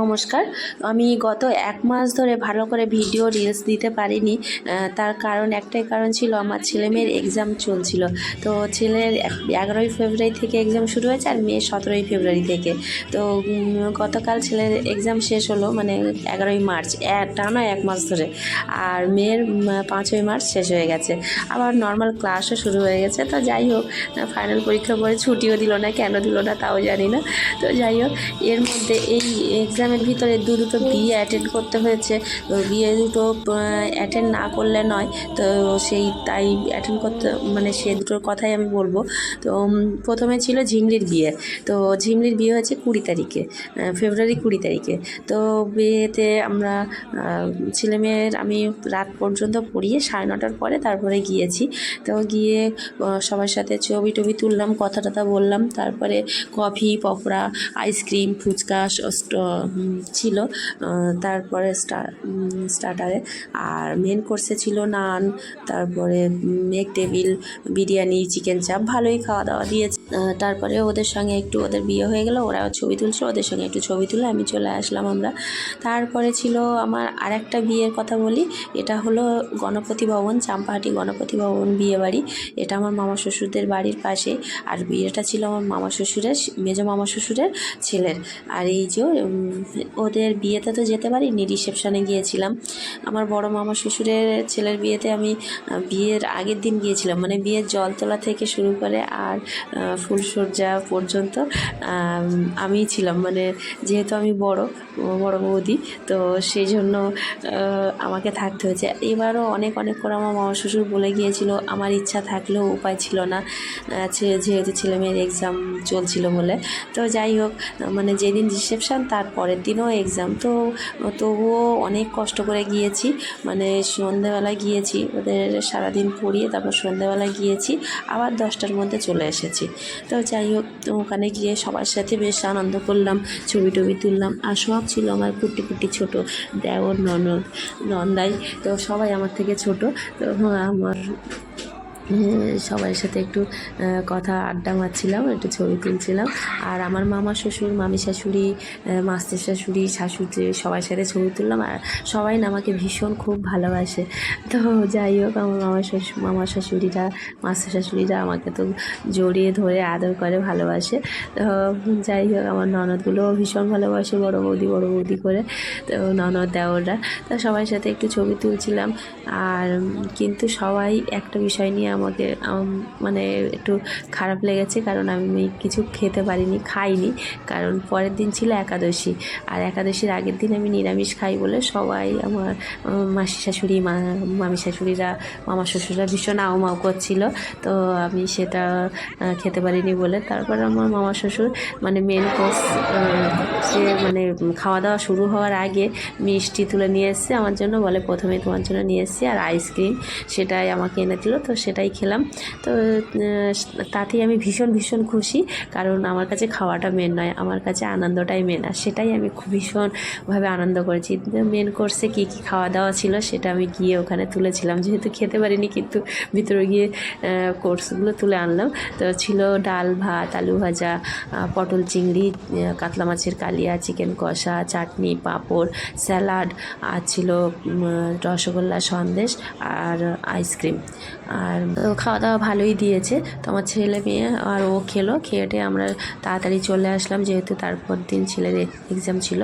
নমস্কার। আমি গত ১ মাস ধরে ভালো করে ভিডিও রিলস দিতে পারিনি। তার কারণ একটাই কারণ ছিল, আমার ছেলেমেয়ের এক্সাম চলছিল। তো ছেলের ১১ই ফেব্রুয়ারি থেকে এক্সাম শুরু হয়েছে আর মেয়ের ১৭ই ফেব্রুয়ারি থেকে। তো গতকাল ছেলের এক্সাম শেষ হলো, মানে ১১ই মার্চ, টানা ১ মাস ধরে। আর মেয়ের ৫ই মার্চ শেষ হয়ে গেছে। আবার নর্মাল ক্লাসও শুরু হয়ে গেছে। তো যাই হোক, ফাইনাল পরীক্ষার পরে ছুটিও দিল না, কেন দিল না তাও জানি না। তো যাই হোক, এর মধ্যে এই এক্সামের ভিতরে দুটো বিয়ে অ্যাটেন্ড করতে হয়েছে। তো বিয়ে দুটো অ্যাটেন্ড না করলে নয়, তো তাই অ্যাটেন্ড করতে, মানে সে দুটোর কথাই আমি বলবো। তো প্রথমে ছিল ঝিমলির বিয়ে। তো ঝিমলির বিয়ে হয়েছে ২০ তারিখে, ফেব্রুয়ারি ২০ তারিখে। তো বিয়েতে আমরা ছেলেমেয়ের আমি রাত পর্যন্ত পড়িয়ে ৯:৩০ পরে তারপরে গিয়েছি। তো গিয়ে সবার সাথে ছবি টবি তুললাম, কথা টথা বললাম। তারপরে কফি, পকোড়া, আইসক্রিম, ফুচকা ছিল। তারপরে স্টার্টারে আর মেন কোর্সে ছিল নান, তারপরে এগ টেবিল, বিরিয়ানি, চিকেন চাপ, ভালোই খাওয়া দাওয়া দিয়েছে। তারপরে ওদের সঙ্গে একটু, ওদের বিয়ে হয়ে গেল, ওরাও ছবি তুলছিল, ওদের সঙ্গে একটু ছবি তুলে আমি চলে আসলাম আমরা। তারপরে ছিল আমার আরেকটা বিয়ের কথা বলি। এটা হলো গণপতি ভবন, চাম্পাহাটি গণপতি ভবন বিয়েবাড়ি। এটা আমার মামা শ্বশুরদের বাড়ির পাশে। আর বিয়েটা ছিল আমার মামা শ্বশুরের, মেজো মামা শ্বশুরের ছেলের। আর এই যে ওদের বিয়েতে তো যেতে পারিনি, রিসেপশানে গিয়েছিলাম। আমার বড় মামা শ্বশুরের ছেলের বিয়েতে আমি বিয়ের আগের দিন গিয়েছিলাম, মানে বিয়ের জল তোলা থেকে শুরু করে আর ফুলসজ্জা পর্যন্ত আমিই ছিলাম। মানে যেহেতু আমি বড় বৌদি, তো সেই জন্য আমাকে থাকতে হয়েছে। এবারও অনেক করে আমার মামা শ্বশুর বলে গিয়েছিল, আমার ইচ্ছা থাকলেও উপায় ছিল না, যেহেতু ছেলেমেয়ের এক্সাম চলছিল বলে। তো যাই হোক, মানে যেদিন রিসেপশান তার পরের দিনও এক্সাম, তো তবুও অনেক কষ্ট করে গিয়েছি। মানে সন্ধ্যেবেলায় গিয়েছি, ওদের সারাদিন পড়িয়ে তারপর সন্ধ্যেবেলায় গিয়েছি, আবার 10টার মধ্যে চলে এসেছি। তো যাই হোক, ওখানে গিয়ে সবার সাথে বেশ আনন্দ করলাম, ছবি টবি তুললাম। আর সব ছিল আমার কুটি ছোটো, দেওর, ননদ, নন্দাই, তো সবাই আমার থেকে ছোট। তো আমার সবার সাথে একটু কথা আড্ডা মারছিলাম, একটু ছবি তুলছিলাম। আর আমার মামা শ্বশুর, মামি শাশুড়ি, মাস্টার শাশুড়ি, শাশুড়ি, সবার সাথে ছবি তুললাম। আর সবাই না আমাকে ভীষণ খুব ভালোবাসে। তো যাই হোক, আমার মামা শাশুড়িরা, মাস্টার শাশুড়িরা আমাকে তো জড়িয়ে ধরে আদর করে, ভালোবাসে। তো যাই হোক, আমার ননদগুলোও ভীষণ ভালোবাসে, বড় বৌদি করে। তো ননদ, দেওররা, তো সবার সাথে একটু ছবি তুলছিলাম। আর কিন্তু সবাই একটা বিষয় নিয়ে আমাকে মানে একটু খারাপ লেগেছে, কারণ আমি কিছু খেতে পারিনি, খাইনি। কারণ পরের দিন ছিল একাদশী, আর একাদশীর আগের দিন আমি নিরামিষ খাই বলে সবাই, আমার মাসি শাশুড়ি, মামি শাশুড়িরা, মামা শ্বশুররা ভীষণ আউমাউ করছিল। তো আমি সেটা খেতে পারিনি বলে। তারপর আমার মামা শ্বশুর, মানে মেন কোর্স, সে মানে খাওয়া দাওয়া শুরু হওয়ার আগে মিষ্টি তুলে নিয়ে এসছে আমার জন্য, বলে প্রথমে তোমার জন্য নিয়ে এসছি, আর আইসক্রিম, সেটাই আমাকে এনে দিল। তো সেটাই খেলাম। তো তাতেই আমি ভীষণ খুশি, কারণ আমার কাছে খাওয়াটা মেন নয়, আমার কাছে আনন্দটাই মেন। আর সেটাই আমি খুব ভীষণভাবে আনন্দ করেছি। মেন কোর্সে কী খাওয়া দাওয়া ছিল সেটা আমি গিয়ে ওখানে তুলেছিলাম, যেহেতু খেতে পারিনি, কিন্তু ভিতরে গিয়ে কোর্সগুলো তুলে আনলাম। তো ছিল ডাল, ভাত, আলু ভাজা, পটল চিংড়ি, কাতলা মাছের কালিয়া, চিকেন কষা, চাটনি, পাঁপড়, স্যালাড, আর ছিল রসগোল্লা, সন্দেশ আর আইসক্রিম। আর খাওয়া দাওয়া ভালোই দিয়েছে। তো আমার ছেলে মেয়ে আর ও খেলো, খেয়ে আমরা তাড়াতাড়ি চলে আসলাম, যেহেতু তারপর দিন ছেলের এক্সাম ছিল।